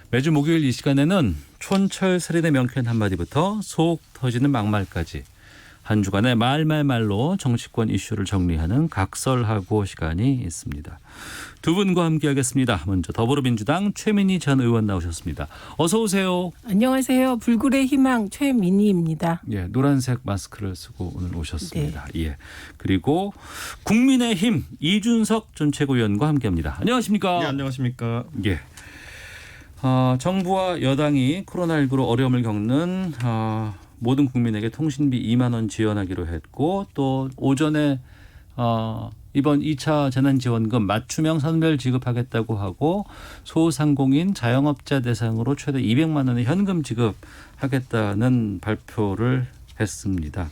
매주 목요일 이 시간에는 촌철살인의 명쾌한 한마디부터 속 터지는 막말까지 한 주간의 말말말로 정치권 이슈를 정리하는 각설하고 시간이 있습니다. 두 분과 함께하겠습니다. 먼저 더불어민주당 최민희 전 의원 나오셨습니다. 어서 오세요. 안녕하세요. 불굴의 희망 최민희입니다. 예, 노란색 마스크를 쓰고 오늘 오셨습니다. 네. 예, 그리고 국민의힘 이준석 전 최고위원과 함께합니다. 안녕하십니까? 네, 안녕하십니까? 예. 정부와 여당이 코로나19로 어려움을 겪는 모든 국민에게 통신비 2만 원 지원하기로 했고 또 오전에 이번 2차 재난지원금 맞춤형 선별 지급하겠다고 하고 소상공인 자영업자 대상으로 최대 200만 원의 현금 지급하겠다는 발표를 했습니다.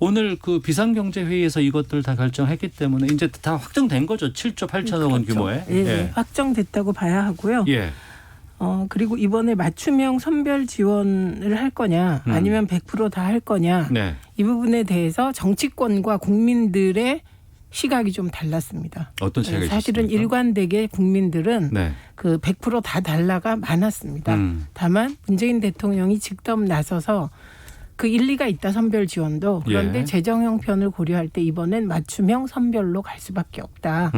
오늘 그 비상경제회의에서 이것들 다 결정했기 때문에 이제 다 확정된 거죠. 7조 8천억 원 그렇죠. 규모의. 예, 예. 확정됐다고 봐야 하고요. 예. 그리고 이번에 맞춤형 선별 지원을 할 거냐 아니면 100% 다 할 거냐 네. 이 부분에 대해서 정치권과 국민들의 시각이 좀 달랐습니다. 어떤 차이가 사실은 있었습니까? 일관되게 국민들은 네. 그 100% 다 달라가 많았습니다. 다만 문재인 대통령이 직접 나서서 그 일리가 있다 선별 지원도 그런데 예. 재정 형편을 고려할 때 이번엔 맞춤형 선별로 갈 수밖에 없다.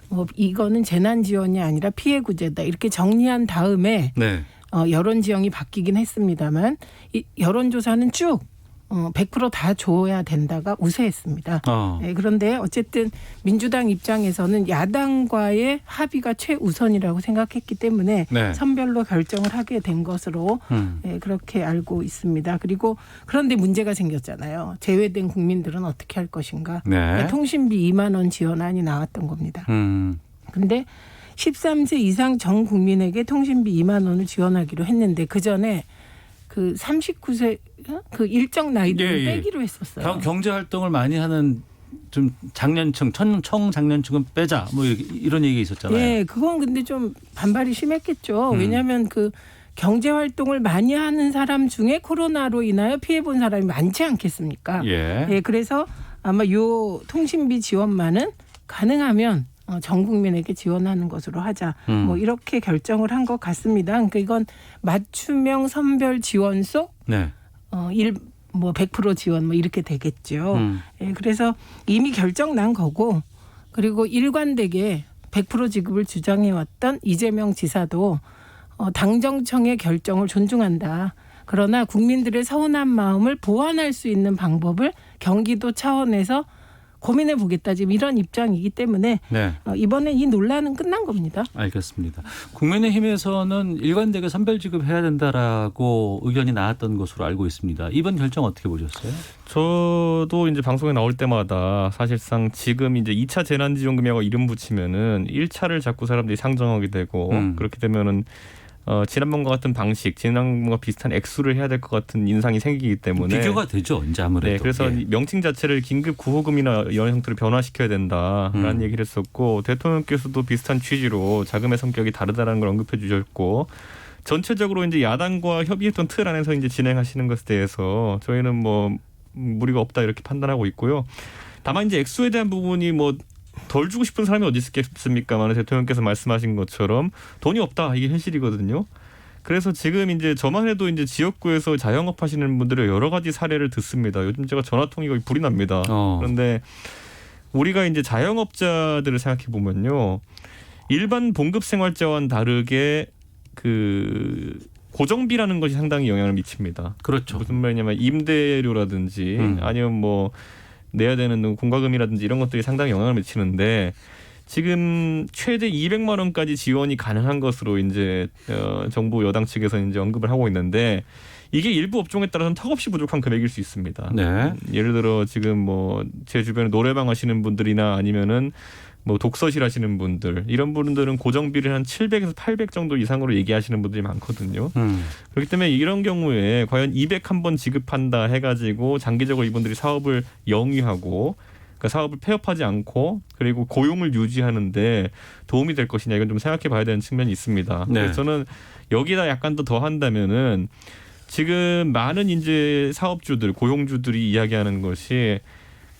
뭐 이거는 재난 지원이 아니라 피해 구제다 이렇게 정리한 다음에 네. 여론 지형이 바뀌긴 했습니다만 이 여론조사는 쭉 100% 다 줘야 된다가 우세했습니다. 네, 그런데 어쨌든 민주당 입장에서는 야당과의 합의가 최우선이라고 생각했기 때문에 네. 선별로 결정을 하게 된 것으로 네, 그렇게 알고 있습니다. 그리고 그런데 문제가 생겼잖아요. 제외된 국민들은 어떻게 할 것인가. 네. 그러니까 통신비 2만 원 지원안이 나왔던 겁니다. 그런데 13세 이상 전 국민에게 통신비 2만 원을 지원하기로 했는데 그전에 그 39세 그 일정 나이를 빼기로 했었어요. 경제 활동을 많이 하는 좀 장년층, 청장년층은 빼자 뭐 이런 얘기가 있었잖아요. 예, 그건 근데 좀 반발이 심했겠죠. 왜냐하면 그 경제 활동을 많이 하는 사람 중에 코로나로 인하여 피해 본 사람이 많지 않겠습니까? 예. 예, 그래서 아마 요 통신비 지원만은 가능하면 전 국민에게 지원하는 것으로 하자. 뭐 이렇게 결정을 한 것 같습니다. 그러니까 이건 맞춤형 선별 지원 속 네. 100% 지원 뭐 이렇게 되겠죠. 예, 그래서 이미 결정 난 거고 그리고 일관되게 100% 지급을 주장해왔던 이재명 지사도 당정청의 결정을 존중한다. 그러나 국민들의 서운한 마음을 보완할 수 있는 방법을 경기도 차원에서 고민해 보겠다. 지금 이런 입장이기 때문에 네. 이번에 이 논란은 끝난 겁니다. 알겠습니다. 국민의힘에서는 일관되게 선별 지급해야 된다라고 의견이 나왔던 것으로 알고 있습니다. 이번 결정 어떻게 보셨어요? 저도 이제 방송에 나올 때마다 사실상 지금 이제 2차 재난지원금이라고 이름 붙이면은 1차를 자꾸 사람들이 상정하게 되고 그렇게 되면은 지난번과 같은 방식, 지난번과 비슷한 액수를 해야 될 것 같은 인상이 생기기 때문에 비교가 되죠, 이제 아무래도. 네, 그래서 예. 명칭 자체를 긴급 구호금이나 이런 형태로 변화시켜야 된다라는 얘기를 했었고 대통령께서도 비슷한 취지로 자금의 성격이 다르다라는 걸 언급해 주셨고 전체적으로 이제 야당과 협의했던 틀 안에서 이제 진행하시는 것에 대해서 저희는 뭐 무리가 없다 이렇게 판단하고 있고요. 다만 이제 액수에 대한 부분이 뭐 덜 주고 싶은 사람이 어디 있겠습니까만 대통령께서 말씀하신 것처럼 돈이 없다 이게 현실이거든요. 그래서 지금 이제 저만 해도 이제 지역구에서 자영업 하시는 분들의 여러 가지 사례를 듣습니다. 요즘 제가 전화통이 거의 불이 납니다. 그런데 우리가 이제 자영업자들을 생각해 보면요, 일반 봉급생활자와는 다르게 그 고정비라는 것이 상당히 영향을 미칩니다. 그렇죠. 무슨 말이냐면 임대료라든지 아니면 뭐 내야 되는 공과금이라든지 이런 것들이 상당히 영향을 미치는데 지금 최대 200만 원까지 지원이 가능한 것으로 이제 정부 여당 측에서 이제 언급을 하고 있는데 이게 일부 업종에 따라서는 턱없이 부족한 금액일 수 있습니다. 네. 예를 들어 지금 뭐 제 주변에 노래방 하시는 분들이나 아니면은 뭐 독서실 하시는 분들 이런 분들은 고정비를 한 700에서 800 정도 이상으로 얘기하시는 분들이 많거든요. 그렇기 때문에 이런 경우에 과연 200 한번 지급한다 해가지고 장기적으로 이분들이 사업을 영위하고 그러니까 사업을 폐업하지 않고 그리고 고용을 유지하는데 도움이 될 것이냐 이건 좀 생각해 봐야 되는 측면이 있습니다. 네. 그래서 저는 여기다 약간 더 한다면은 지금 많은 이제 사업주들 고용주들이 이야기하는 것이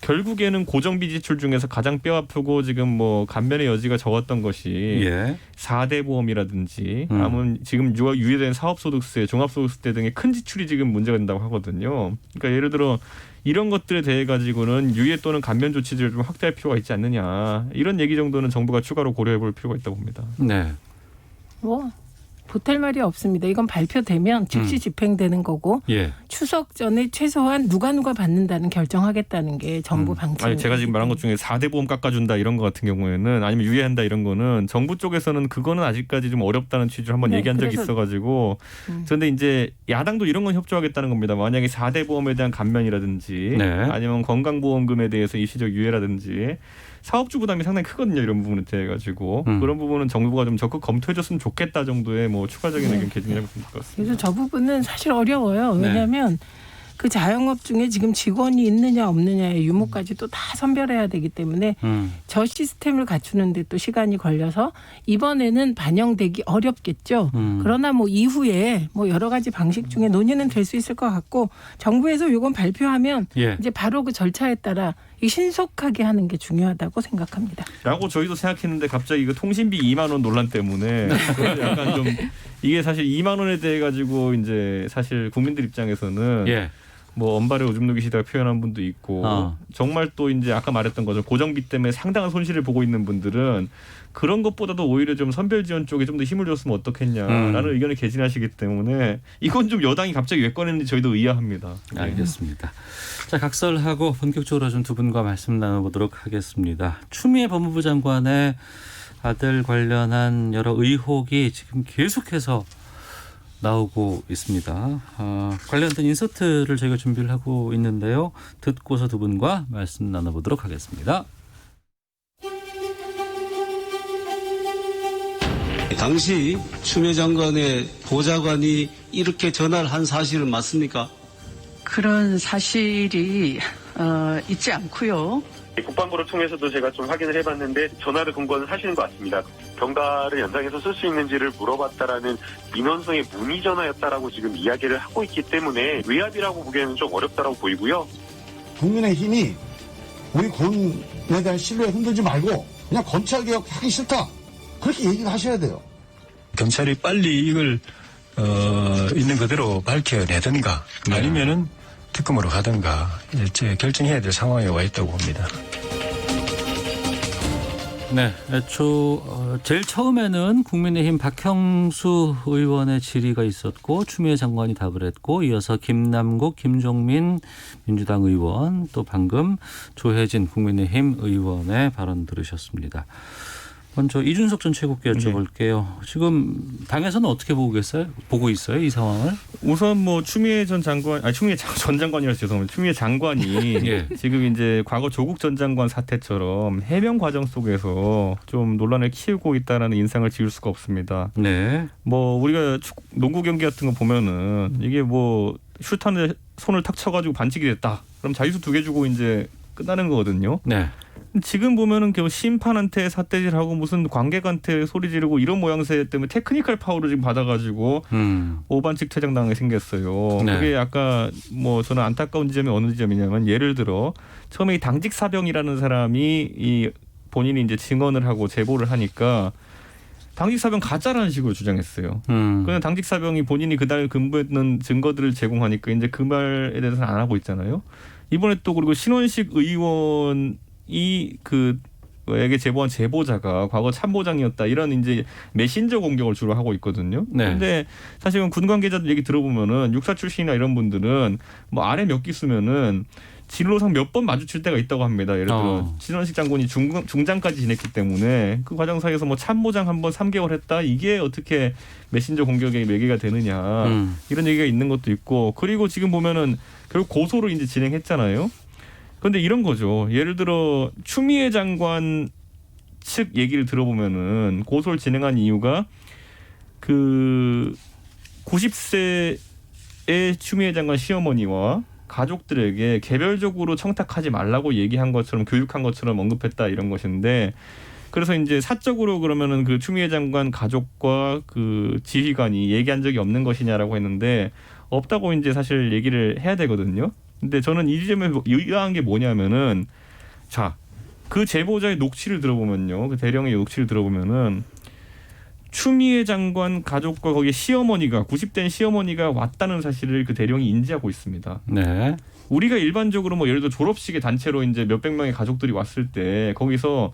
결국에는 고정비 지출 중에서 가장 뼈 아프고 지금 뭐 감면의 여지가 적었던 것이 예. 4대 보험이라든지 아니면 지금 유예된 사업소득세, 종합소득세 등의 큰 지출이 지금 문제가 된다고 하거든요. 그러니까 예를 들어 이런 것들에 대해 가지고는 유예 또는 감면 조치를 좀 확대할 필요가 있지 않느냐. 이런 얘기 정도는 정부가 추가로 고려해 볼 필요가 있다고 봅니다. 네. 뭐 보탤 말이 없습니다. 이건 발표되면 즉시 집행되는 거고 예. 추석 전에 최소한 누가 받는다는 결정하겠다는 게 정부 방침입니다. 아니 제가 지금 말한 것 중에 4대 보험 깎아준다 이런 것 같은 경우에는 아니면 유예한다 이런 거는 정부 쪽에서는 그거는 아직까지 좀 어렵다는 취지로 한번 네, 얘기한 적이 그래서 있어가지고 그런데 이제 야당도 이런 건 협조하겠다는 겁니다. 만약에 4대 보험에 대한 감면이라든지 네. 아니면 건강보험금에 대해서 일시적 유예라든지 사업주 부담이 상당히 크거든요. 이런 부분에 대해 가지고 그런 부분은 정부가 좀 적극 검토해줬으면 좋겠다 정도의 뭐 추가적인 의견 개진해볼 수 있을 것 같습니다. 그래서 저 부분은 사실 어려워요. 네. 왜냐하면 그 자영업 중에 지금 직원이 있느냐 없느냐의 유무까지 또 다 선별해야 되기 때문에 저 시스템을 갖추는데 또 시간이 걸려서 이번에는 반영되기 어렵겠죠. 그러나 뭐 이후에 뭐 여러 가지 방식 중에 논의는 될 수 있을 것 같고 정부에서 이건 발표하면 예. 이제 바로 그 절차에 따라 이 신속하게 하는 게 중요하다고 생각합니다. 라고 저희도 생각했는데 갑자기 그 통신비 2만 원 논란 때문에 약간 좀 이게 사실 2만 원에 대해 가지고 이제 사실 국민들 입장에서는 예. 뭐 언발에 오줌 누기 시다가 표현한 분도 있고 정말 또 이제 아까 말했던 거죠. 고정비 때문에 상당한 손실을 보고 있는 분들은 그런 것보다도 오히려 좀 선별 지원 쪽에 좀 더 힘을 줬으면 어떻겠냐라는 의견을 개진하시기 때문에 이건 좀 여당이 갑자기 왜 꺼냈는지 저희도 의아합니다. 알겠습니다. 자, 각설하고 본격적으로 좀 두 분과 말씀 나눠보도록 하겠습니다. 추미애 법무부 장관의 아들 관련한 여러 의혹이 지금 계속해서 나오고 있습니다. 관련된 인서트를 저희가 준비를 하고 있는데요. 듣고서 두 분과 말씀 나눠보도록 하겠습니다. 당시 추미애 장관의 보좌관이 이렇게 전화를 한 사실은 맞습니까? 그런 사실이 있지 않고요. 국방부를 통해서도 제가 좀 확인을 해봤는데 전화를 건 건 사실인 것 같습니다. 병가를 연장해서 쓸 수 있는지를 물어봤다라는 민원성의 문의 전화였다라고 지금 이야기를 하고 있기 때문에 외압이라고 보기에는 좀 어렵다라고 보이고요. 국민의힘이 우리 군에 대한 신뢰 흔들지 말고 그냥 검찰개혁 하기 싫다. 그렇게 얘기를 하셔야 돼요. 경찰이 빨리 이걸 있는 그대로 밝혀내든가 아니면은 특검으로 가든가 이제 결정해야 될 상황에 와 있다고 봅니다. 네, 제일 처음에는 국민의힘 박형수 의원의 질의가 있었고 추미애 장관이 답을 했고 이어서 김남국, 김종민 민주당 의원 또 방금 조혜진 국민의힘 의원의 발언 들으셨습니다. 먼저 이준석 전 최고께 여쭤볼게요. 지금 당에서는 어떻게 보고 있어요, 이 상황을? 우선 뭐 추미애 전 장관이라서 죄송합니다. 추미애 장관이 예. 지금 이제 과거 조국 전 장관 사태처럼 해명 과정 속에서 좀 논란을 키우고 있다라는 인상을 지울 수가 없습니다. 네. 뭐 우리가 농구 경기 같은 거 보면은 이게 뭐 슈타는 손을 탁 쳐가지고 반칙이 됐다. 그럼 자유수 2개 주고 이제 끝나는 거거든요. 네. 지금 보면은 겨우 심판한테 삿대질하고 무슨 관객한테 소리 지르고 이런 모양새 때문에 테크니컬 파울을 지금 받아가지고 5반칙 퇴장당하게 생겼어요. 네. 그게 아까 뭐 저는 안타까운 지점이 어느 지점이냐면 예를 들어 처음에 이 당직 사병이라는 사람이 이 본인이 이제 증언을 하고 제보를 하니까 당직 사병 가짜라는 식으로 주장했어요. 그런데 당직 사병이 본인이 그날 근무했던 증거들을 제공하니까 이제 그 말에 대해서는 안 하고 있잖아요. 이번에 또 그리고 신원식 의원이 에게 제보한 제보자가 과거 참모장이었다 이런 이제 메신저 공격을 주로 하고 있거든요. 네. 그런데 사실은 군 관계자들 얘기 들어보면은 육사 출신이나 이런 분들은 뭐 아래 몇 기수면은 진로상 몇 번 마주칠 때가 있다고 합니다. 예를 들어 신원식 장군이 중장까지 지냈기 때문에 그 과정 사이에서 뭐 참모장 한 번 3개월 했다 이게 어떻게 메신저 공격의 매개가 되느냐 이런 얘기가 있는 것도 있고 그리고 지금 보면은 결국 고소를 이제 진행했잖아요. 그런데 이런 거죠. 예를 들어 추미애 장관 측 얘기를 들어보면은 고소를 진행한 이유가 그 90세의 추미애 장관 시어머니와 가족들에게 개별적으로 청탁하지 말라고 얘기한 것처럼 교육한 것처럼 언급했다 이런 것인데 그래서 이제 사적으로 그러면은 그 추미애 장관 가족과 그 지휘관이 얘기한 적이 없는 것이냐라고 했는데 없다고 이제 사실 얘기를 해야 되거든요. 근데 저는 이 점에 의아한 게 뭐냐면은 자, 그 제보자의 녹취를 들어보면요. 그 대령의 녹취를 들어보면은 추미애 장관 가족과 거기에 시어머니가 90대 시어머니가 왔다는 사실을 그 대령이 인지하고 있습니다. 네. 우리가 일반적으로 뭐 예를 들어 졸업식에 단체로 이제 몇백 명의 가족들이 왔을 때 거기서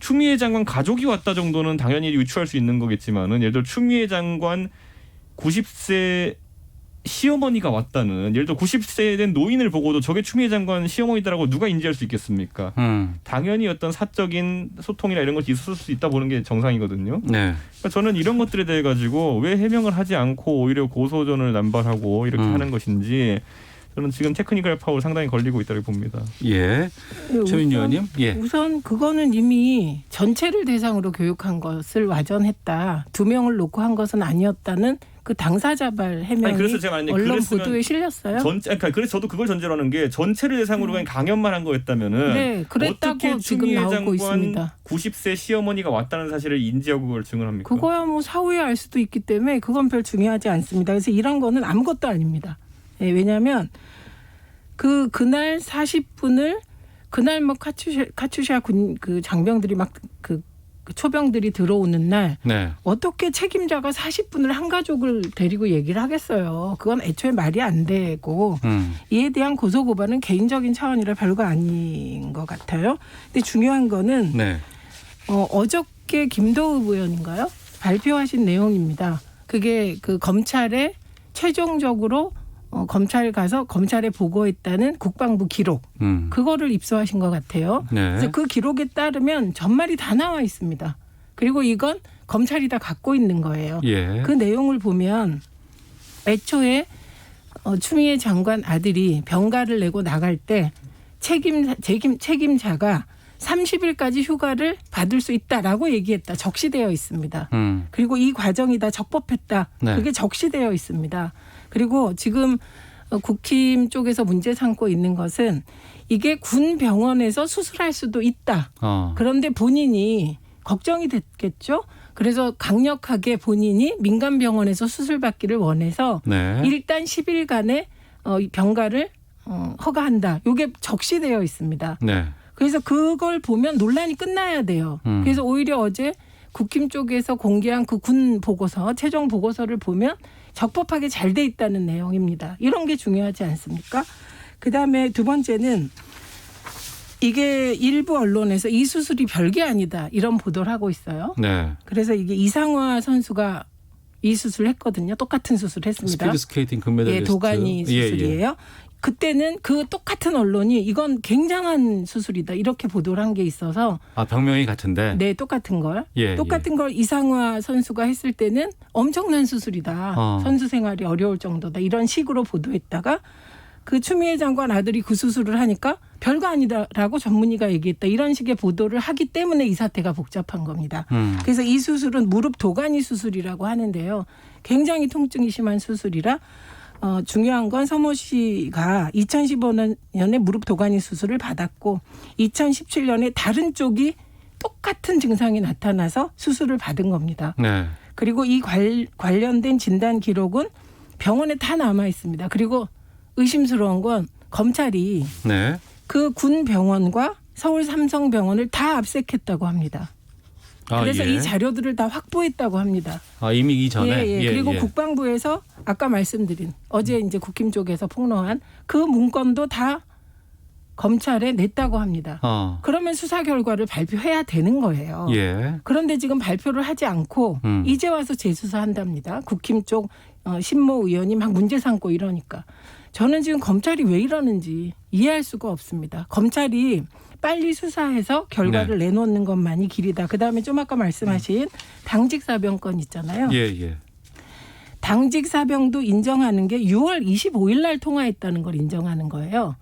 추미애 장관 가족이 왔다 정도는 당연히 유추할 수 있는 거겠지만은 예를 들어 추미애 장관 90세 시어머니가 왔다는 예를 들어 90세 된 노인을 보고도 저게 추미애 장관 시어머니다라고 누가 인지할 수 있겠습니까? 당연히 어떤 사적인 소통이나 이런 것이 있을 수 있다 보는 게 정상이거든요. 네. 그러니까 저는 이런 것들에 대해 가지고 왜 해명을 하지 않고 오히려 고소전을 남발하고 이렇게 하는 것인지 저는 지금 테크니컬 파워 상당히 걸리고 있다고 봅니다. 예. 최민희 의원님. 예. 우선 그거는 이미 전체를 대상으로 교육한 것을 와전했다. 2명을 놓고 한 것은 아니었다는 그 당사자발 해명이 그래서 제가 만약에 언론 그랬으면 보도에 실렸어요. 그러니까 그래서 저도 그걸 전제로 하는 게 전체를 대상으로 그냥 강연만 한 거였다면은 네, 그랬다고 어떻게 지금 추미애 나오고 장관 있습니다. 90세 시어머니가 왔다는 사실을 인지하고 그걸 증언합니까? 그거야 뭐 사후에 알 수도 있기 때문에 그건 별 중요하지 않습니다. 그래서 이런 거는 아무것도 아닙니다. 예, 왜냐하면 그날 40분을 그날 뭐 카츄샤 군 그 장병들이 막 그 초병들이 들어오는 날 네. 어떻게 책임자가 40분을 한 가족을 데리고 얘기를 하겠어요. 그건 애초에 말이 안 되고 이에 대한 고소고발은 개인적인 차원이라 별거 아닌 것 같아요. 근데 중요한 거는 네. 어저께 김도읍 의원인가요? 발표하신 내용입니다. 그게 그 검찰에 최종적으로 검찰 가서 검찰에 보고했다는 국방부 기록. 그거를 입수하신 것 같아요. 네. 그래서 그 기록에 따르면 전말이 다 나와 있습니다. 그리고 이건 검찰이 다 갖고 있는 거예요. 예. 그 내용을 보면 애초에 추미애 장관 아들이 병가를 내고 나갈 때 책임자가 30일까지 휴가를 받을 수 있다라고 얘기했다. 적시되어 있습니다. 그리고 이 과정이 다 적법했다. 네. 그게 적시되어 있습니다. 그리고 지금 국힘 쪽에서 문제 삼고 있는 것은 이게 군 병원에서 수술할 수도 있다. 그런데 본인이 걱정이 됐겠죠. 그래서 강력하게 본인이 민간 병원에서 수술받기를 원해서 네. 일단 10일간의 병가를 허가한다. 이게 적시되어 있습니다. 네. 그래서 그걸 보면 논란이 끝나야 돼요. 그래서 오히려 어제 국힘 쪽에서 공개한 그 군 보고서, 최종 보고서를 보면 적법하게 잘 돼 있다는 내용입니다. 이런 게 중요하지 않습니까? 그다음에 두 번째는 이게 일부 언론에서 이 수술이 별게 아니다. 이런 보도를 하고 있어요. 네. 그래서 이게 이상화 선수가 이 수술을 했거든요. 똑같은 수술을 했습니다. 스피드 스케이팅 금메달리스트. 예, 도가니 수술이에요. 예. 그때는 그 똑같은 언론이 이건 굉장한 수술이다. 이렇게 보도를 한 게 있어서. 병명이 같은데. 네, 똑같은 걸. 예, 똑같은 걸 이상화 선수가 했을 때는 엄청난 수술이다. 선수 생활이 어려울 정도다. 이런 식으로 보도했다가 그 추미애 장관 아들이 그 수술을 하니까 별거 아니다라고 전문의가 얘기했다. 이런 식의 보도를 하기 때문에 이 사태가 복잡한 겁니다. 그래서 이 수술은 무릎 도가니 수술이라고 하는데요. 굉장히 통증이 심한 수술이라 중요한 건 서모 씨가 2015년에 무릎 도가니 수술을 받았고 2017년에 다른 쪽이 똑같은 증상이 나타나서 수술을 받은 겁니다. 네. 그리고 이 관련된 진단 기록은 병원에 다 남아 있습니다. 그리고 의심스러운 건 검찰이 네. 그 군 병원과 서울 삼성병원을 다 압색했다고 합니다. 그래서 예. 이 자료들을 다 확보했다고 합니다. 이미 이전에. 예. 그리고 국방부에서 아까 말씀드린 어제 이제 국힘 쪽에서 폭로한 그 문건도 다 검찰에 냈다고 합니다. 그러면 수사 결과를 발표해야 되는 거예요. 예. 그런데 지금 발표를 하지 않고 이제 와서 재수사한답니다. 국힘 쪽 신모 의원이 막 문제 삼고 이러니까. 저는 지금 검찰이 왜 이러는지 이해할 수가 없습니다. 검찰이 빨리 수사해서 결과를 내놓는 것만이 길이다. 그다음에 좀 아까 말씀하신 당직 사병권 있잖아요. 예. 당직 사병도 인정하는 게 6월 25일 날 통화했다는 걸 인정하는 거예요.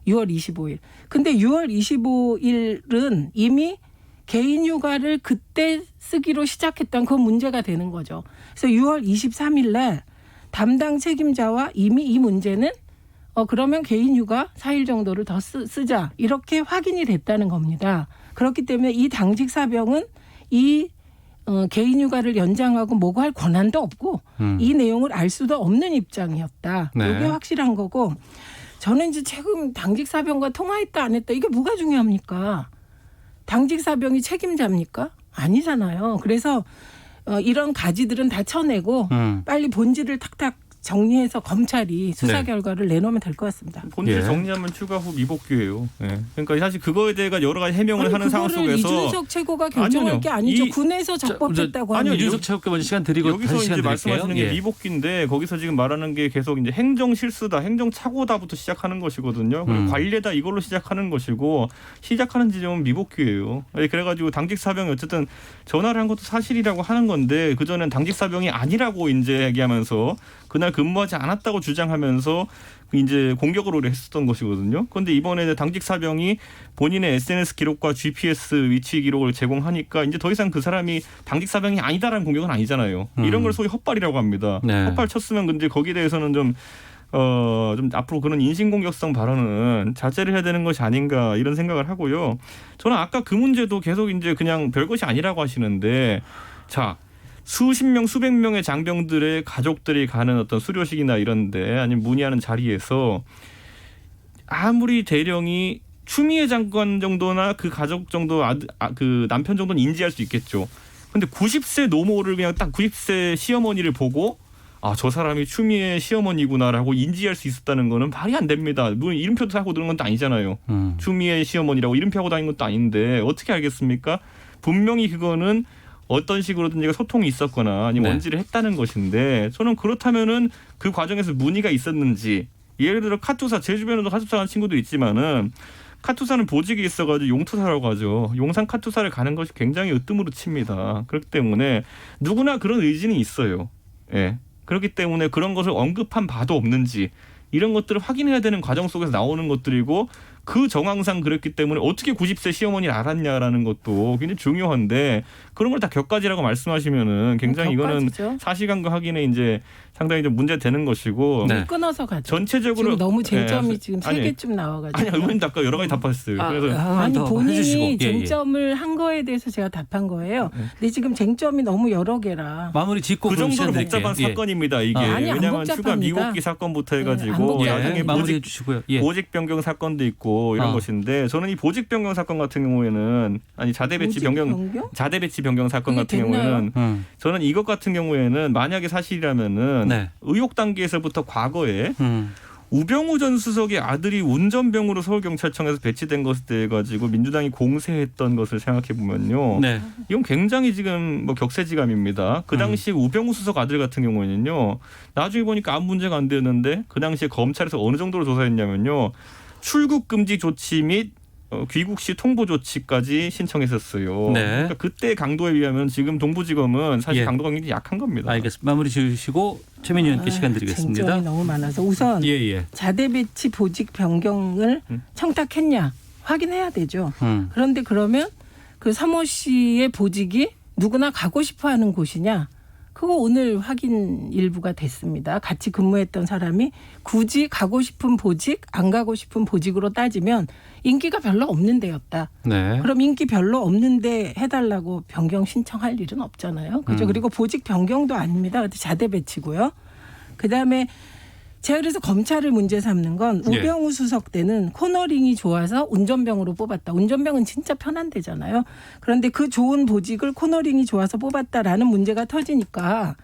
6월 25일. 근데 6월 25일은 이미 개인 휴가를 그때 쓰기로 시작했던 그 문제가 되는 거죠. 그래서 6월 23일 날 담당 책임자와 이미 이 문제는 그러면 개인 휴가 4일 정도를 더 쓰자. 이렇게 확인이 됐다는 겁니다. 그렇기 때문에 이 당직 사병은 이 개인 휴가를 연장하고 뭐고 할 권한도 없고 이 내용을 알 수도 없는 입장이었다. 네. 이게 확실한 거고 저는 이제 최근 당직 사병과 통화했다 안 했다 이게 뭐가 중요합니까? 당직 사병이 책임자입니까? 아니잖아요. 그래서 이런 가지들은 다 쳐내고 빨리 본질을 탁탁 정리해서 검찰이 수사 네. 결과를 내놓으면 될 것 같습니다. 본질 예. 정리하면 추가 후 미복귀예요. 예. 그러니까 사실 그거에 대해 여러 가지 해명을 하는 상황 그거를 속에서 이준석 최고가 결정할 아니요. 게 아니죠. 이- 군에서 적법했다고 아니요, 하면 이준석 최고께 먼저 시간 드리고 여기서 다시 시간 이제 드릴게요. 말씀하시는 게 미복귀인데 거기서 지금 말하는 게 계속 이제 행정 실수다, 행정 착오다부터 시작하는 것이거든요. 그리고 관례다 이걸로 시작하는 것이고 시작하는 지점은 미복귀예요. 그래가지고 당직 사병이 어쨌든 전화를 한 것도 사실이라고 하는 건데 그 전엔 당직 사병이 아니라고 이제 얘기하면서 그날 근무하지 않았다고 주장하면서 이제 공격을 했었던 것이거든요. 그런데 이번에 당직 사병이 본인의 SNS 기록과 GPS 위치 기록을 제공하니까 이제 더 이상 그 사람이 당직 사병이 아니다라는 공격은 아니잖아요. 이런 걸 소위 헛발이라고 합니다. 네. 헛발 쳤으면 근데 거기에 대해서는 좀 앞으로 그런 인신공격성 발언은 자제를 해야 되는 것이 아닌가 이런 생각을 하고요. 저는 아까 그 문제도 계속 이제 그냥 별것이 아니라고 하시는데 자. 수십 명, 수백 명의 장병들의 가족들이 가는 어떤 수료식이나 이런데 아니면 문의하는 자리에서 아무리 대령이 추미애 장관 정도나 그 가족 정도 그 남편 정도는 인지할 수 있겠죠. 근데 90세 노모를 그냥 딱 90세 시어머니를 보고 아, 저 사람이 추미애 시어머니구나라고 인지할 수 있었다는 거는 말이 안 됩니다. 물론 이름표도 하고 그런 것도 아니잖아요. 추미애 시어머니라고 이름표하고 다니는 것도 아닌데 어떻게 알겠습니까? 분명히 그거는 어떤 식으로든 소통이 있었거나 아니면 네. 원지를 했다는 것인데 저는 그렇다면은 그 과정에서 문의가 있었는지 예를 들어 카투사 제 주변에도 카투사 하는 친구도 있지만은 카투사는 보직이 있어가지고 용투사라고 하죠. 용산 카투사를 가는 것이 굉장히 으뜸으로 칩니다. 그렇기 때문에 누구나 그런 의지는 있어요. 예. 그렇기 때문에 그런 것을 언급한 바도 없는지 이런 것들을 확인해야 되는 과정 속에서 나오는 것들이고 그 정황상 그랬기 때문에 어떻게 90세 시어머니를 알았냐라는 것도 굉장히 중요한데 그런 걸 다 격가지라고 말씀하시면은 굉장히 이거는 격가지죠. 사실관계 확인에 이제 상당히 좀 문제되는 것이고 네. 끊어서 가죠. 전체적으로 지금 너무 쟁점이 예. 지금 아니, 3개쯤 나와가지고. 아니 의원님 아까 여러 가지 답하셨어요. 그래서 아니 본인이 예. 쟁점을 한 거에 대해서 제가 답한 거예요. 근데 지금 쟁점이 너무 여러 개라. 마무리 짓고 그 그럼 정도로 시간 복잡한 드릴게요. 사건입니다. 이게 아니, 안 왜냐하면 추가 복잡합니다. 미국기 사건부터 네, 안 해가지고 복잡합니다. 예, 마무리해 주시고요. 예. 보직 변경 사건도 있고 이런 것인데 저는 이 보직 변경 사건 같은 경우에는 아니 자대 배치 변경 사건 그게 같은 됐나요? 경우에는 저는 이것 같은 경우에는 만약에 사실이라면은 네. 의혹 단계에서부터 과거에 우병우 전 수석의 아들이 운전병으로 서울경찰청에서 배치된 것에 대해 가지고 민주당이 공세했던 것을 생각해 보면요. 네. 이건 굉장히 지금 뭐 격세지감입니다. 그 당시 우병우 수석 아들 같은 경우에는요. 나중에 보니까 아무 문제가 안 되었는데 그 당시에 검찰에서 어느 정도로 조사했냐면요. 출국 금지 조치 및 귀국시 통보 조치까지 신청했었어요. 네. 그러니까 그때 강도에 비하면 지금 동부지검은 사실 예. 강도가 굉장히 약한 겁니다. 알겠습니다. 마무리 지으시고 최민희 의원께 시간 드리겠습니다. 쟁점이 너무 많아서 우선 예. 자대 배치 보직 변경을 청탁했냐 확인해야 되죠. 그런데 그러면 그 사모 씨의 보직이 누구나 가고 싶어하는 곳이냐? 그거 오늘 확인 일부가 됐습니다. 같이 근무했던 사람이 굳이 가고 싶은 보직, 안 가고 싶은 보직으로 따지면 인기가 별로 없는 데였다. 네. 그럼 인기 별로 없는데 해달라고 변경 신청할 일은 없잖아요. 그죠? 그리고 보직 변경도 아닙니다. 자대 배치고요. 그다음에 제가 그래서 검찰을 문제 삼는 건 우병우 수석 때는 코너링이 좋아서 운전병으로 뽑았다. 운전병은 진짜 편한 데잖아요. 그런데 그 좋은 보직을 코너링이 좋아서 뽑았다라는 문제가 터지니까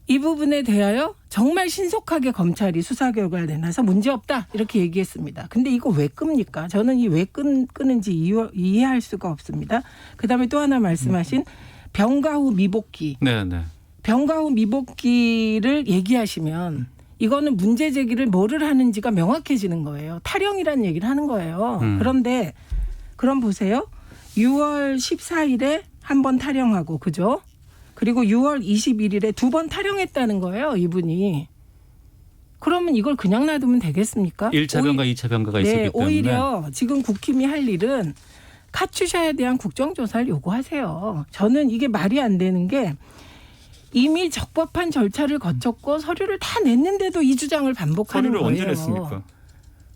이 부분에 대하여 정말 신속하게 검찰이 수사 결과를 내놔서 문제없다 이렇게 얘기했습니다. 근데 이거 왜 끕니까? 저는 이 왜 끄는지 이해할 수가 없습니다. 그다음에 또 하나 말씀하신 병가 후 미복귀. 네. 병가 후 미복귀를 얘기하시면 이거는 문제 제기를 뭐를 하는지가 명확해지는 거예요. 탈영이라는 얘기를 하는 거예요. 그런데 그럼 보세요. 6월 14일에 한 번 탈영하고 그죠? 그리고 6월 21일에 2번 탈영했다는 거예요. 이분이. 그러면 이걸 그냥 놔두면 되겠습니까? 1차 병가, 2차 병가가 있었기 때문에. 오히려 지금 국힘이 할 일은 카투샤에 대한 국정조사를 요구하세요. 저는 이게 말이 안 되는 게 이미 적법한 절차를 거쳤고 서류를 다 냈는데도 이 주장을 반복하는 서류를 거예요. 언제 냈습니까?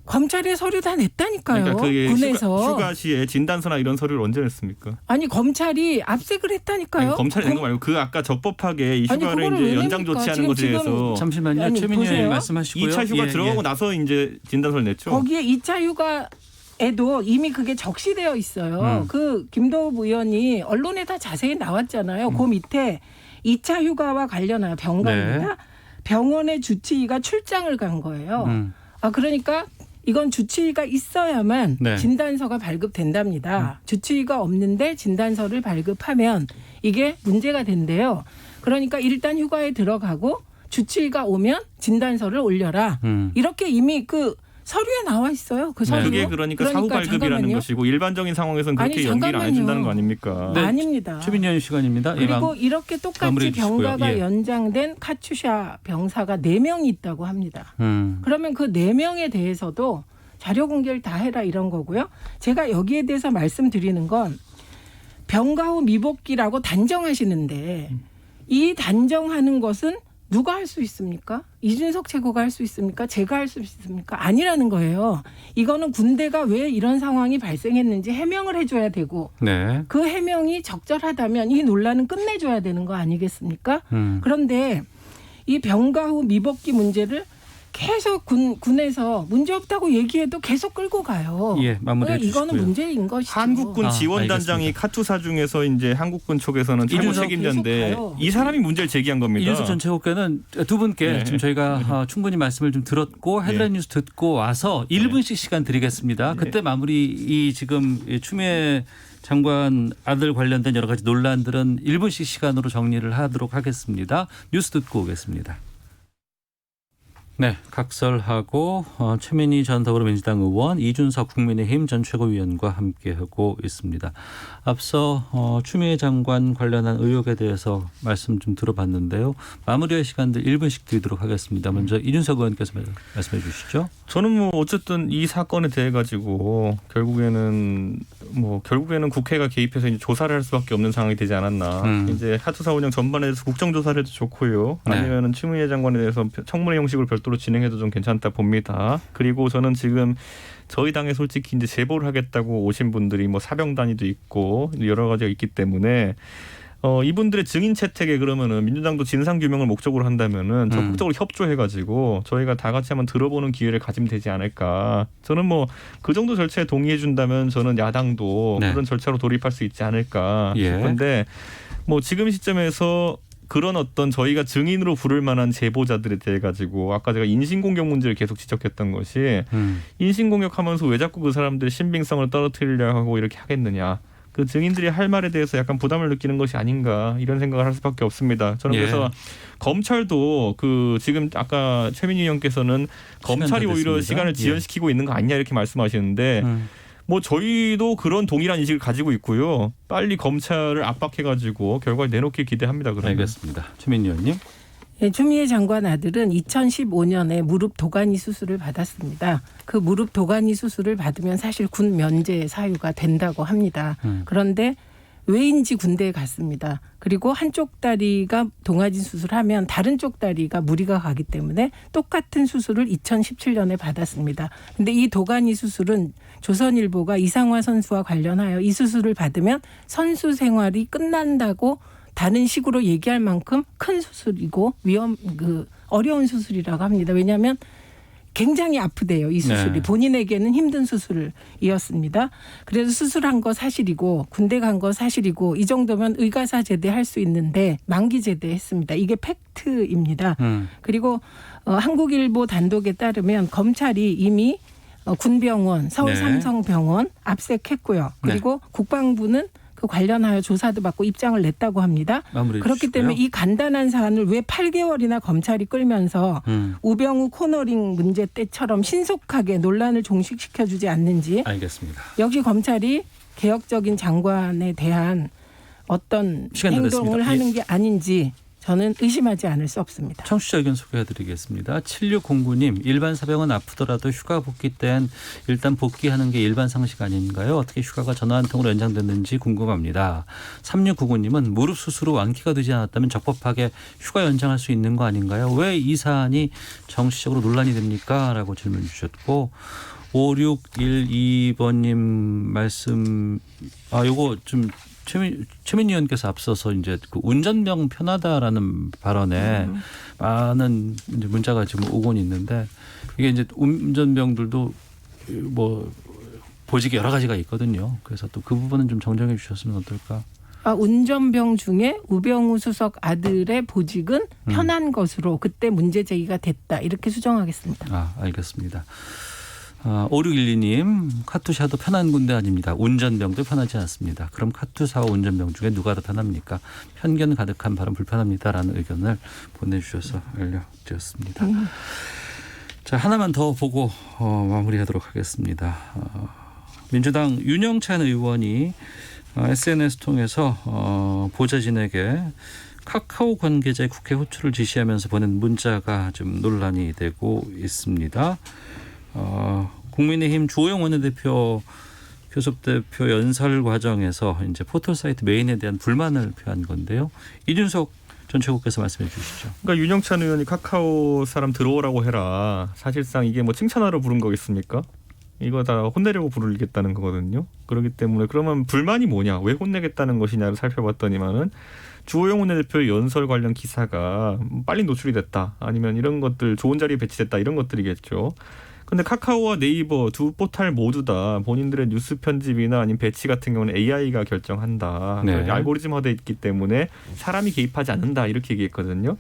검찰에 서류 다 냈다니까요. 그러니까 그게 군에서. 휴가 시에 진단서나 이런 서류를 언제 냈습니까? 아니 검찰이 압색을 했다니까요. 아니, 검찰이 낸 거 말고 그 아까 적법하게 이 아니, 휴가를 그거를 이제 왜 연장 냅니까? 조치하는 것에 대해서 잠시만요. 아니, 최민희 보세요. 의원님 말씀하시고요. 2차 휴가 예, 들어가고 예. 나서 이제 진단서를 냈죠. 거기에 2차 휴가에도 이미 그게 적시되어 있어요. 그 김도읍 의원이 언론에 다 자세히 나왔잖아요. 그 밑에 2차 휴가와 관련하여 병간입니다. 네. 병원의 주치의가 출장을 간 거예요. 그러니까 이건 주치의가 있어야만 네. 진단서가 발급된답니다. 주치의가 없는데 진단서를 발급하면 이게 문제가 된대요. 그러니까 일단 휴가에 들어가고 주치의가 오면 진단서를 올려라. 이렇게 이미 그 서류에 나와 있어요. 그 서류. 그게 그러니까 사후 발급이라는 잠깐만요. 것이고 일반적인 상황에서는 그렇게 아니, 연기를 안 잠깐만요. 해준다는 거 아닙니까? 네. 아닙니다. 최민희 의원 시간입니다. 예, 그리고 이렇게 똑같이 마무리해 주시고요. 병가가 예. 연장된 카츄샤 병사가 4명이 있다고 합니다. 그러면 그 4명에 대해서도 자료 공개를 다 해라 이런 거고요. 제가 여기에 대해서 말씀드리는 건 병가 후 미복귀라고 단정하시는데 이 단정하는 것은 누가 할 수 있습니까? 이준석 최고가 할 수 있습니까? 제가 할 수 있습니까? 아니라는 거예요. 이거는 군대가 왜 이런 상황이 발생했는지 해명을 해줘야 되고 네. 그 해명이 적절하다면 이 논란은 끝내줘야 되는 거 아니겠습니까? 그런데 이 병가 후 미복귀 문제를 계속 군에서 문제 없다고 얘기해도 계속 끌고 가요. 예, 마무리해 주시고요. 이거는 문제인 것이죠. 한국군 지원단장이 알겠습니다. 카투사 중에서 이제 한국군 쪽에서는 최고 이준석 책임자인데 계속 가요. 이 사람이 문제를 제기한 겁니다. 이준석 전 최고께는 두 분께 네. 지금 저희가 충분히 말씀을 좀 들었고 헤드라인 뉴스 듣고 와서 1분씩 시간 드리겠습니다. 그때 마무리 이 지금 추미애 장관 아들 관련된 여러 가지 논란들은 1분씩 시간으로 정리를 하도록 하겠습니다. 뉴스 듣고 오겠습니다. 네, 각설하고 최민희 전 더불어민주당 의원, 이준석 국민의힘 전 최고위원과 함께하고 있습니다. 앞서 추미애 장관 관련한 의혹에 대해서 말씀 좀 들어봤는데요. 마무리할 시간들 1분씩 드리도록 하겠습니다. 먼저 이준석 의원께서 말씀해 주시죠. 저는 뭐 어쨌든 이 사건에 대해 가지고 결국에는 국회가 개입해서 이제 조사를 할 수밖에 없는 상황이 되지 않았나. 이제 하투사 운영 전반에 대해서 국정조사를 해도 좋고요. 네. 아니면은 추미애 장관에 대해서 청문회 형식으로 별도로 진행해도 좀 괜찮다 봅니다. 그리고 저는 지금 저희 당에 솔직히 이제 제보를 하겠다고 오신 분들이 뭐 사병 단위도 있고 여러 가지가 있기 때문에 이분들의 증인 채택에 그러면은 민주당도 진상 규명을 목적으로 한다면은 적극적으로 협조해가지고 저희가 다 같이 한번 들어보는 기회를 가지면 되지 않을까. 저는 뭐 그 정도 절차에 동의해준다면 저는 야당도 네. 그런 절차로 돌입할 수 있지 않을까 예. 싶은데 뭐 지금 시점에서 그런 어떤 저희가 증인으로 부를 만한 제보자들에 대해 가지고 아까 제가 인신공격 문제를 계속 지적했던 것이 인신공격하면서 왜 자꾸 그 사람들의 신빙성을 떨어뜨리려고 하고 이렇게 하겠느냐. 그 증인들이 할 말에 대해서 약간 부담을 느끼는 것이 아닌가 이런 생각을 할 수밖에 없습니다. 저는 그래서 검찰도 그 지금 아까 최민희 의원께서는 검찰이 오히려 시간을 지연시키고 있는 거 아니냐 이렇게 말씀하시는데 뭐 저희도 그런 동일한 인식을 가지고 있고요. 빨리 검찰을 압박해가지고 결과를 내놓길 기대합니다. 그러면. 알겠습니다. 최민희 의원님. 네, 추미애 장관 아들은 2015년에 무릎 도가니 수술을 받았습니다. 그 무릎 도가니 수술을 받으면 사실 군 면제 사유가 된다고 합니다. 그런데 왜인지 군대에 갔습니다. 그리고 한쪽 다리가 동아진 수술하면 다른 쪽 다리가 무리가 가기 때문에 똑같은 수술을 2017년에 받았습니다. 근데 이 도가니 수술은 조선일보가 이상화 선수와 관련하여 이 수술을 받으면 선수 생활이 끝난다고 다른 식으로 얘기할 만큼 큰 수술이고 어려운 수술이라고 합니다. 왜냐하면 굉장히 아프대요. 이 수술이. 네. 본인에게는 힘든 수술이었습니다. 그래서 수술한 거 사실이고 군대 간 거 사실이고 이 정도면 의가사 제대할 수 있는데 만기 제대했습니다. 이게 팩트입니다. 그리고 한국일보 단독에 따르면 검찰이 이미 군병원, 서울 네. 삼성병원 압색했고요. 그리고 국방부는 그 관련하여 조사도 받고 입장을 냈다고 합니다. 그렇기 때문에 이 간단한 사안을 왜 8개월이나 검찰이 끌면서 우병우 코너링 문제 때처럼 신속하게 논란을 종식시켜주지 않는지. 알겠습니다. 역시 검찰이 개혁적인 장관에 대한 어떤 행동을 하는 게 아닌지 저는 의심하지 않을 수 없습니다. 청취자 의견 소개해드리겠습니다. 7609님, 일반 사병은 아프더라도 휴가 복귀 땐 일단 복귀하는 게 일반 상식 아닌가요? 어떻게 휴가가 전화 한 통으로 연장됐는지 궁금합니다. 3699님은 무릎 수술 후 완쾌가 되지 않았다면 적법하게 휴가 연장할 수 있는 거 아닌가요? 왜 이 사안이 정치적으로 논란이 됩니까? 라고 질문 주셨고 5612번님 말씀 요거 좀 최민희 의원께서 앞서서 이제 그 운전병 편하다라는 발언에 많은 이제 문자가 지금 오곤 있는데 이게 이제 운전병들도 뭐 보직이 여러 가지가 있거든요. 그래서 또 그 부분은 좀 정정해 주셨으면 어떨까? 운전병 중에 우병우 수석 아들의 보직은 편한 것으로 그때 문제 제기가 됐다. 이렇게 수정하겠습니다. 알겠습니다. 5612님, 카투샤도 편한 군대 아닙니다. 운전병도 편하지 않습니다. 그럼 카투사와 운전병 중에 누가 더 편합니까? 편견 가득한 발언 불편합니다라는 의견을 보내주셔서 알려드렸습니다. 자, 하나만 더 보고 마무리하도록 하겠습니다. 민주당 윤영찬 의원이 SNS 통해서 보좌진에게 카카오 관계자의 국회 호출을 지시하면서 보낸 문자가 좀 논란이 되고 있습니다. 국민의힘 주호영 원내대표 교섭대표 연설 과정에서 이제 포털 사이트 메인에 대한 불만을 표한 건데요. 이준석 전 최고께서 말씀해 주시죠. 그러니까 윤영찬 의원이 카카오 사람 들어오라고 해라. 사실상 이게 뭐 칭찬하러 부른 거겠습니까? 이거 다 혼내려고 부르겠다는 거거든요. 그렇기 때문에 그러면 불만이 뭐냐, 왜 혼내겠다는 것이냐를 살펴봤더니만은 주호영 원내대표의 연설 관련 기사가 빨리 노출이 됐다, 아니면 이런 것들 좋은 자리에 배치됐다, 이런 것들이겠죠. 근데 카카오와 네이버 두 포털 모두 다 본인들의 뉴스 편집이나 아니면 배치 같은 경우는 AI가 결정한다. 네. 알고리즘화돼 있기 때문에 사람이 개입하지 않는다, 이렇게 얘기했거든요.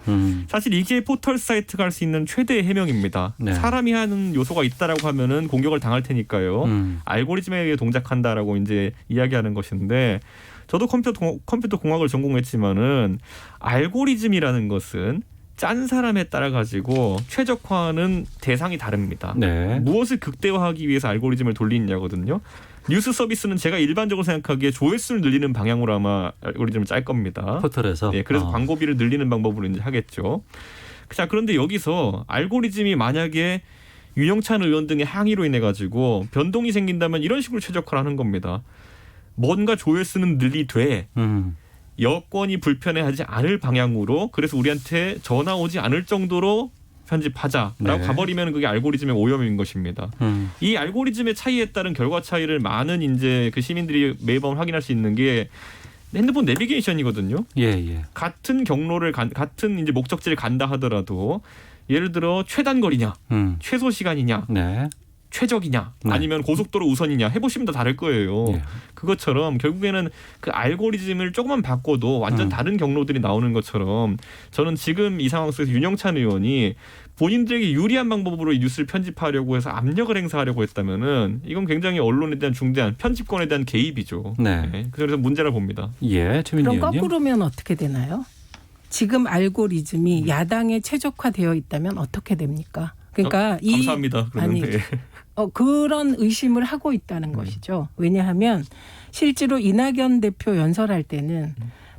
사실 이게 포털 사이트가 할 수 있는 최대의 해명입니다. 네. 사람이 하는 요소가 있다라고 하면은 공격을 당할 테니까요. 알고리즘에 의해 동작한다라고 이제 이야기하는 것인데, 저도 컴퓨터 공학을 전공했지만은 알고리즘이라는 것은 짠 사람에 따라 가지고 최적화하는 대상이 다릅니다. 네. 무엇을 극대화하기 위해서 알고리즘을 돌리느냐거든요. 뉴스 서비스는 제가 일반적으로 생각하기에 조회수를 늘리는 방향으로 아마 알고리즘을 짤 겁니다. 포털에서. 네, 그래서 광고비를 늘리는 방법으로 이제 하겠죠. 자, 그런데 여기서 알고리즘이 만약에 윤영찬 의원 등의 항의로 인해 가지고 변동이 생긴다면 이런 식으로 최적화를 하는 겁니다. 뭔가 조회수는 늘리되 여건이 불편해하지 않을 방향으로, 그래서 우리한테 전화 오지 않을 정도로 편집하자라고 네. 가버리면 그게 알고리즘의 오염인 것입니다. 이 알고리즘의 차이에 따른 결과 차이를 많은 이제 그 시민들이 매번 확인할 수 있는 게 핸드폰 내비게이션이거든요. 예. 같은 경로를 같은 이제 목적지를 간다 하더라도 예를 들어 최단 거리냐, 최소 시간이냐, 네. 최적이냐, 네. 아니면 고속도로 우선이냐 해보시면 다 다를 거예요. 예. 그것처럼 결국에는 그 알고리즘을 조금만 바꿔도 완전 다른 경로들이 나오는 것처럼, 저는 지금 이 상황 속에서 윤영찬 의원이 본인들에게 유리한 방법으로 이 뉴스를 편집하려고 해서 압력을 행사하려고 했다면은 이건 굉장히 언론에 대한 중대한 편집권에 대한 개입이죠. 네. 네. 그래서 문제라 봅니다. 예, 최민희 그럼 의원님. 거꾸로면 어떻게 되나요? 지금 알고리즘이 야당에 최적화되어 있다면 어떻게 됩니까? 그러니까 감사합니다. 그러면. 네. 그런 의심을 하고 있다는 것이죠. 왜냐하면 실제로 이낙연 대표 연설할 때는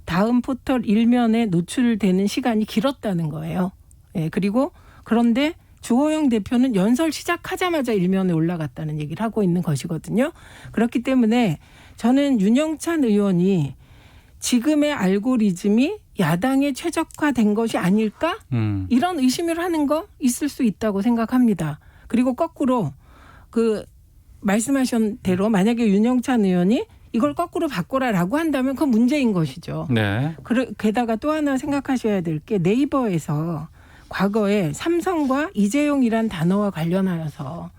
다음 포털 일면에 노출되는 시간이 길었다는 거예요. 예, 그리고 그런데 주호영 대표는 연설 시작하자마자 일면에 올라갔다는 얘기를 하고 있는 것이거든요. 그렇기 때문에 저는 윤영찬 의원이 지금의 알고리즘이 야당에 최적화된 것이 아닐까? 이런 의심을 하는 거 있을 수 있다고 생각합니다. 그리고 거꾸로 그 말씀하신 대로 만약에 윤영찬 의원이 이걸 거꾸로 바꿔라라고 한다면 그건 문제인 것이죠. 네. 게다가 또 하나 생각하셔야 될 게 네이버에서 과거에 삼성과 이재용이란 단어와 관련하여서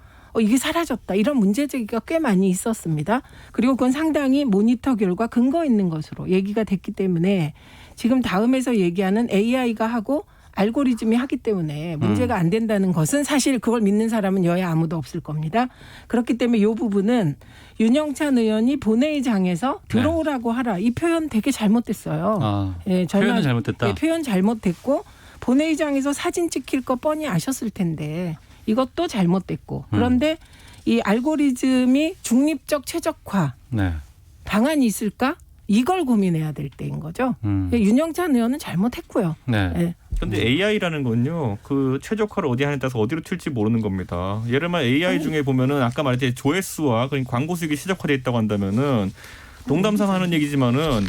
이게 사라졌다, 이런 문제 제기가 꽤 많이 있었습니다. 그리고 그건 상당히 모니터 결과 근거 있는 것으로 얘기가 됐기 때문에 지금 다음에서 얘기하는 AI가 하고 알고리즘이 하기 때문에 문제가 안 된다는 것은 사실 그걸 믿는 사람은 여야 아무도 없을 겁니다. 그렇기 때문에 이 부분은 윤영찬 의원이 본회의장에서 들어오라고 하라, 이 표현 되게 잘못됐어요. 예, 표현이 잘못됐다. 예, 표현 잘못됐고 본회의장에서 사진 찍힐 거 뻔히 아셨을 텐데 이것도 잘못됐고, 그런데 이 알고리즘이 중립적 최적화 네. 방안이 있을까? 이걸 고민해야 될 때인 거죠. 윤영찬 의원은 잘못했고요. 네. 네. 근데 AI라는 건요, 그 최적화를 어디 하냐에 따라서 어디로 튈지 모르는 겁니다. 예를 들면 AI 중에 보면은 아까 말했듯이 조회수와 그러니까 광고 수익이 최적화되어 있다고 한다면은 농담삼아 하는 얘기지만은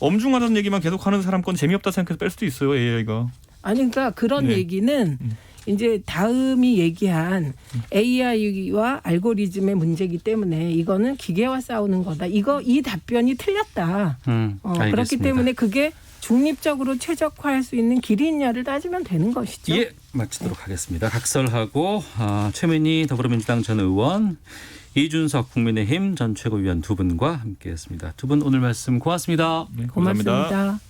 엄중하다는 얘기만 계속 하는 사람 건 재미없다 생각해서 뺄 수도 있어요, AI가. 아니 그러니까 그런 네. 얘기는 이제 다음이 얘기한 AI와 알고리즘의 문제이기 때문에 이거는 기계와 싸우는 거다. 이 답변이 틀렸다. 그렇기 알겠습니다. 때문에 그게 중립적으로 최적화할 수 있는 길이 있냐를 따지면 되는 것이죠. 예, 마치도록 하겠습니다. 각설하고 최민희 더불어민주당 전 의원, 이준석 국민의힘 전 최고위원 두 분과 함께했습니다. 두 분 오늘 말씀 고맙습니다. 네, 고맙습니다.